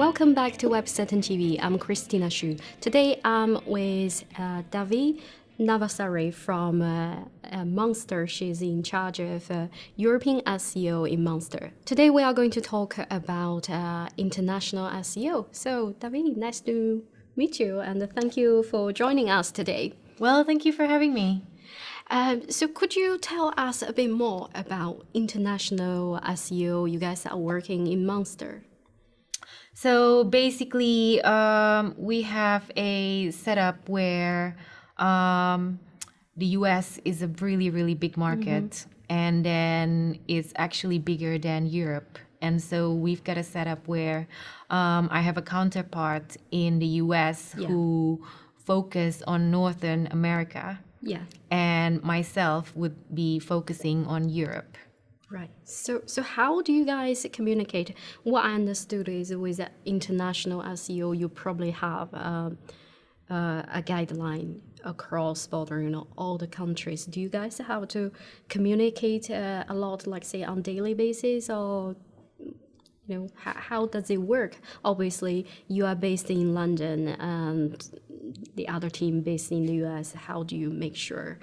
Welcome back to Website and TV. I'm Christina Xu. Today I'm with Dewi Nawasari from Monster. She's in charge of European SEO in Monster. Today we are going to talk about international SEO. So Dewi, nice to meet you and thank you for joining us today. Well, thank you for having me. So could you tell us a bit more about international SEO? You guys are working in Monster. So basically, we have a setup where the US is a really, really big market, and then it's actually bigger than Europe. And so we've got a setup where I have a counterpart in the US who focus on Northern America. Yeah. And myself would be focusing on Europe. Right. So how do you guys communicate? What I understood is with international SEO, you probably have a guideline across border, all the countries. Do you guys have to communicate a lot, like say on daily basis, or how does it work? Obviously, you are based in London and the other team based in the US. How do you make sure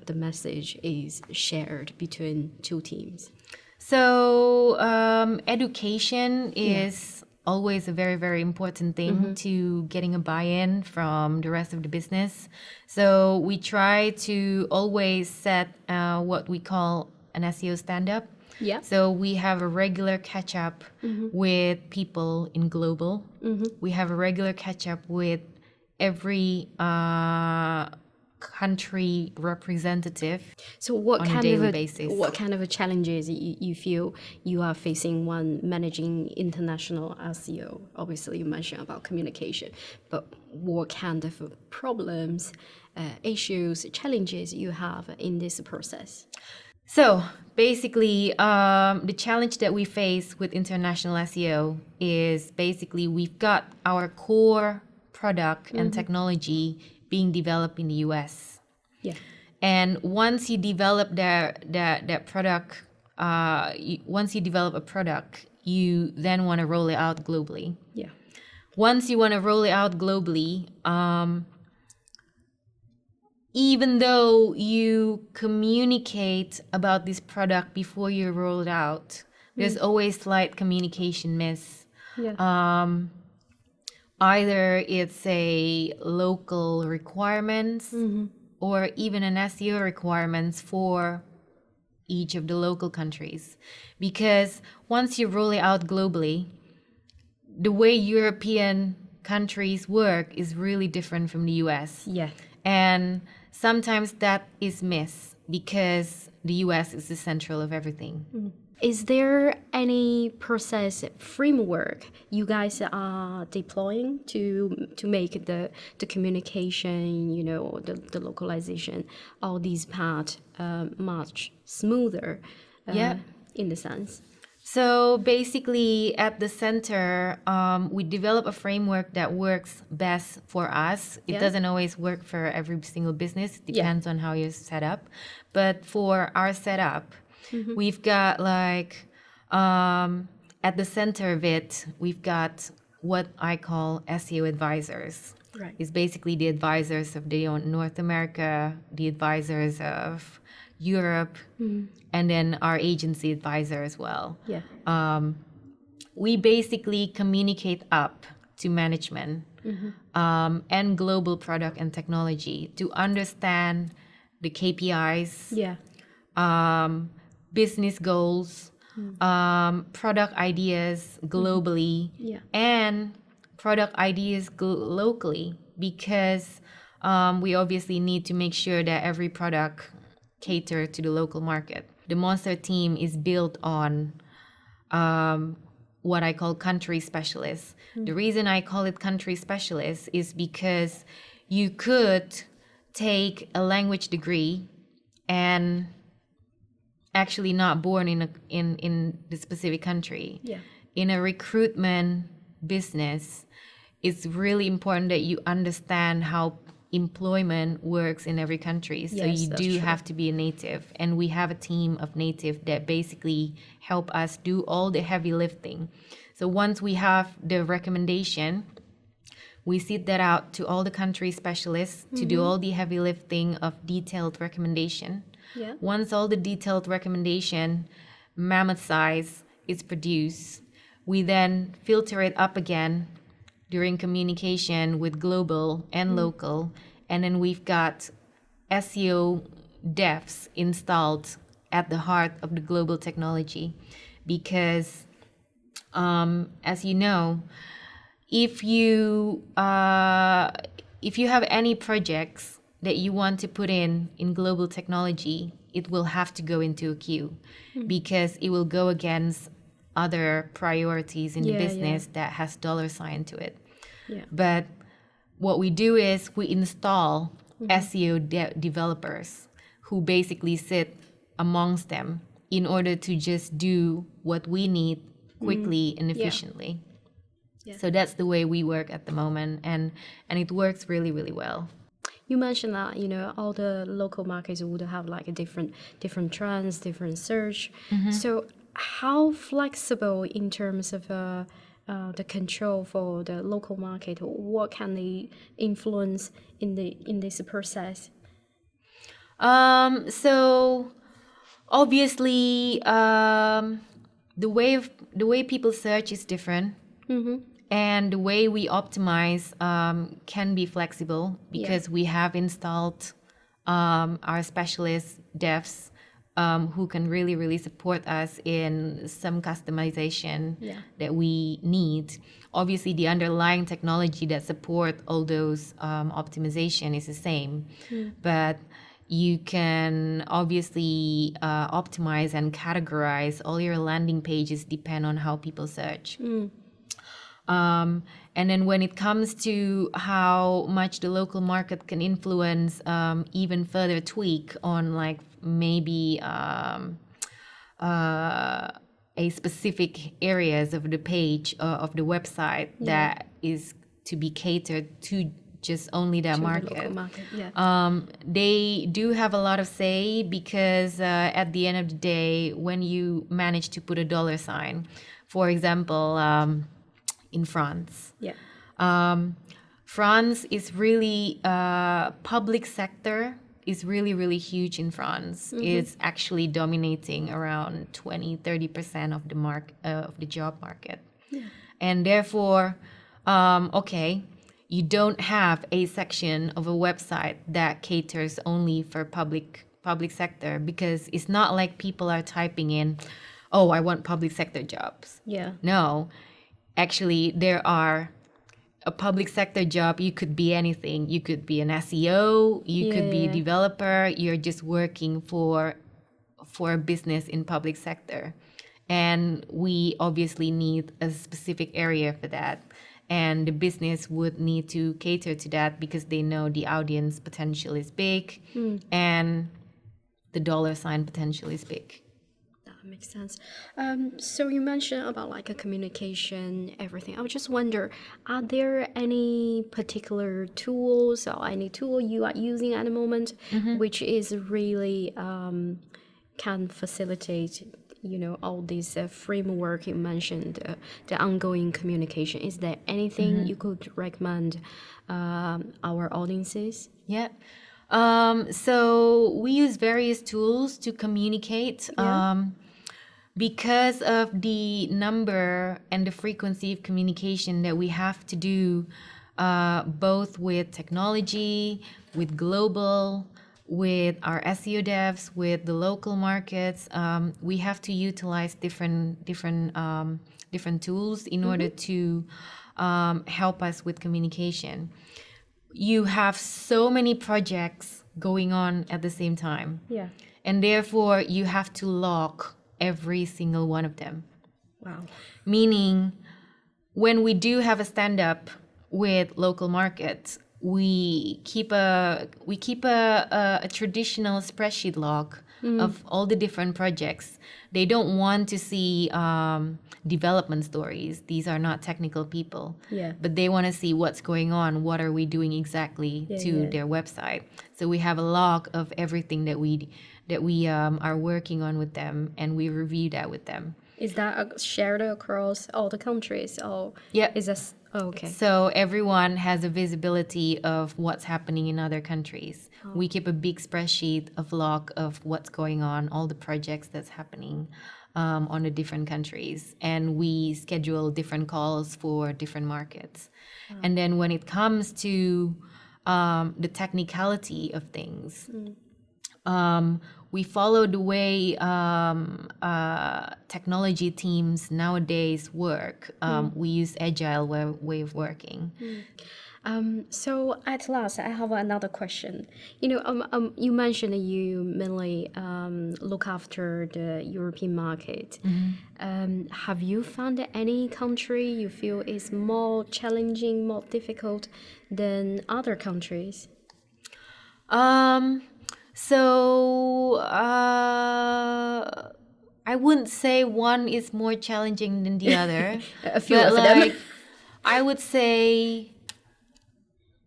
the message is shared between two teams? So education is always a very, very important thing to getting a buy-in from the rest of the business. So we try to always set what we call an SEO stand-up. Yeah. So we have a regular catch-up with people in global. We have a regular catch-up with every country representative. So what on kind a daily of basis. What kind of challenges you feel you are facing when managing international SEO? Obviously, you mentioned about communication, but what kind of problems, issues, challenges you have in this process? So basically, the challenge that we face with international SEO is basically we've got our core product and technology being developed in the US. Yeah. And once you develop that product, once you develop a product, you then want to roll it out globally. Yeah. Once you want to roll it out globally, even though you communicate about this product before you roll it out, there's always slight communication miss. Yeah. Either it's a local requirements or even an SEO requirements for each of the local countries. Because once you roll it out globally, the way European countries work is really different from the US. Yeah. And sometimes that is missed because the US is the central of everything. Is there any process framework you guys are deploying to make the communication, the localization, all these parts much smoother? In the sense. So basically, at the center, we develop a framework that works best for us. It doesn't always work for every single business. It depends on how you're set up. But for our setup, we've got at the center of it, we've got what I call SEO advisors. Right. It's basically the advisors of the North America, the advisors of Europe, and then our agency advisor as well. Yeah. We basically communicate up to management and global product and technology to understand the KPIs, business goals, product ideas globally, and product ideas locally, because we obviously need to make sure that every product cater to the local market. The Monster team is built on what I call country specialists. The reason I call it country specialists is because you could take a language degree and actually not born in the specific country. Yeah. In a recruitment business, it's really important that you understand how employment works in every country. So Yes, you that's do true. have to be a native. And we have a team of native that basically help us do all the heavy lifting. So once we have the recommendation, we sit that out to all the country specialists to do all the heavy lifting of detailed recommendation. Yeah. Once all the detailed recommendation, mammoth size, is produced, we then filter it up again during communication with global and local. And then we've got SEO devs installed at the heart of the global technology. Because, as you know, if you have any projects that you want to put in global technology, it will have to go into a queue because it will go against other priorities in the Yeah, business that has $ to it. Yeah. But what we do is we install SEO developers who basically sit amongst them in order to just do what we need quickly and efficiently. Yeah. So that's the way we work at the moment, and it works really, really well. You mentioned that, you know, all the local markets would have like a different trends, different search. So how flexible in terms of the control for the local market? What can they influence in this process? So obviously, the way people search is different. And the way we optimize can be flexible because we have installed our specialist devs who can really, really support us in some customization that we need. Obviously, the underlying technology that support all those optimization is the same, but you can obviously optimize and categorize all your landing pages depend on how people search. And then when it comes to how much the local market can influence, even further tweak on like maybe a specific areas of the page of the website that is to be catered to just only that To the market. local market, They do have a lot of say because at the end of the day, when you manage to put a $, for example, in France. France is really public sector is really, really huge in France. It's actually dominating around 20-30% of the job market. And therefore, you don't have a section of a website that caters only for public sector because it's not like people are typing in, oh, I want public sector jobs. No. Actually, there are a public sector job. You could be anything. You could be an SEO. You could be a developer. You're just working for a business in public sector. And we obviously need a specific area for that. And the business would need to cater to that because they know the audience potential is big and the $ potential is big. Makes sense. So you mentioned about like a communication, everything. I would just wonder, are there any particular tools or any tool you are using at the moment which is really can facilitate, you know, all this framework you mentioned, the ongoing communication? Is there anything you could recommend our audiences? Yeah. So we use various tools to communicate. Because of the number and the frequency of communication that we have to do, both with technology, with global, with our SEO devs, with the local markets, we have to utilize different tools in order to help us with communication. You have so many projects going on at the same time. And therefore, you have to log every single one of them. Wow. Meaning, when we do have a stand-up with local markets, we keep a traditional spreadsheet log of all the different projects. They don't want to see development stories. These are not technical people. Yeah. But they want to see what's going on, what are we doing exactly to their website. So we have a log of everything that we are working on with them, and we review that with them. Is that shared across all the countries, or Yep. is this? Oh, okay. So everyone has a visibility of what's happening in other countries. We keep a big spreadsheet of log of what's going on, all the projects that's happening on the different countries, and we schedule different calls for different markets. And then when it comes to the technicality of things, we follow the way technology teams nowadays work. We use agile way of working. So at last, I have another question. You mentioned that you mainly look after the European market. Have you found any country you feel is more challenging, more difficult than other countries? I wouldn't say one is more challenging than the other. A few but of them. I would say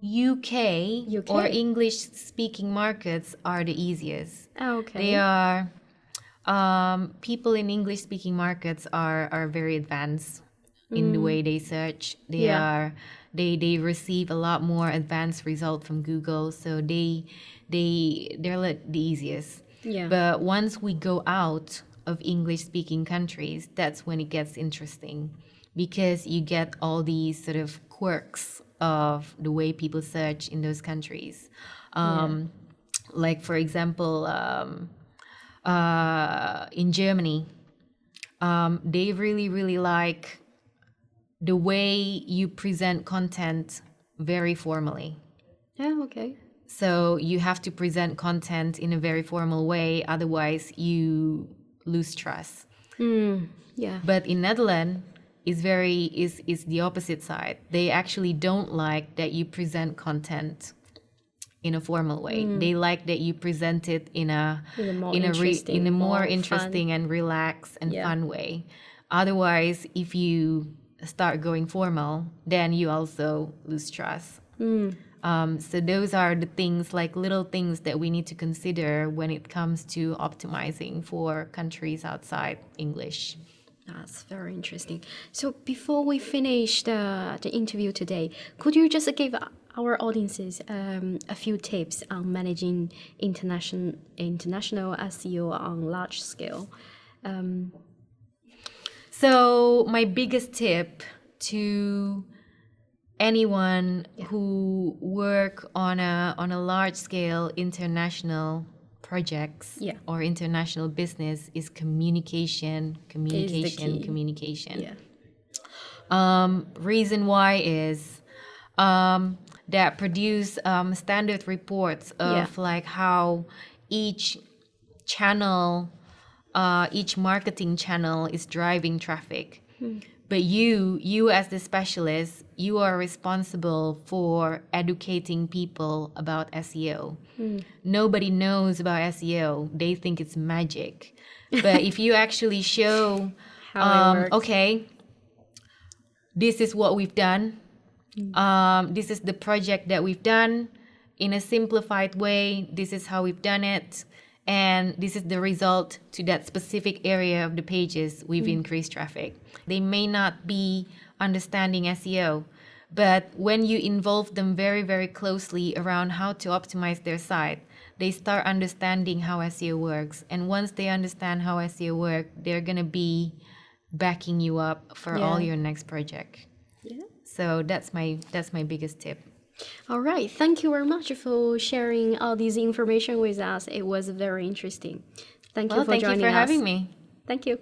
UK or English-speaking markets are the easiest. Oh, okay. They are people in English-speaking markets are very advanced in the way they search. They receive a lot more advanced result from Google, so they're like the easiest. Yeah. But once we go out of English-speaking countries, that's when it gets interesting, because you get all these sort of quirks of the way people search in those countries. Like, for example, in Germany, they really, really like the way you present content very formally. Oh, okay. So you have to present content in a very formal way, otherwise you lose trust. Yeah. But in Netherlands, is the opposite side. They actually don't like that you present content in a formal way. They like that you present it in a more interesting and relaxed and fun way. Otherwise, if you start going formal, then you also lose trust. So those are the things, like little things that we need to consider when it comes to optimizing for countries outside English. That's very interesting. So before we finish the interview today, could you just give our audiences a few tips on managing international SEO on large scale? So my biggest tip to anyone who work on a large scale international projects or international business is communication. Reason why is that produce standard reports of like how each channel, each marketing channel is driving traffic. But you as the specialist, you are responsible for educating people about SEO. Nobody knows about SEO. They think it's magic. But if you actually show, okay, this is what we've done. This is the project that we've done in a simplified way. This is how we've done it. And this is the result to that specific area of the pages. We've increased traffic. They may not be understanding SEO, but when you involve them very, very closely around how to optimize their site, they start understanding how SEO works. And once they understand how SEO works, they're going to be backing you up for all your next project. Yeah. So that's my biggest tip. All right. Thank you very much for sharing all this information with us. It was very interesting. Thank you for joining us. Thank you for having me. Thank you.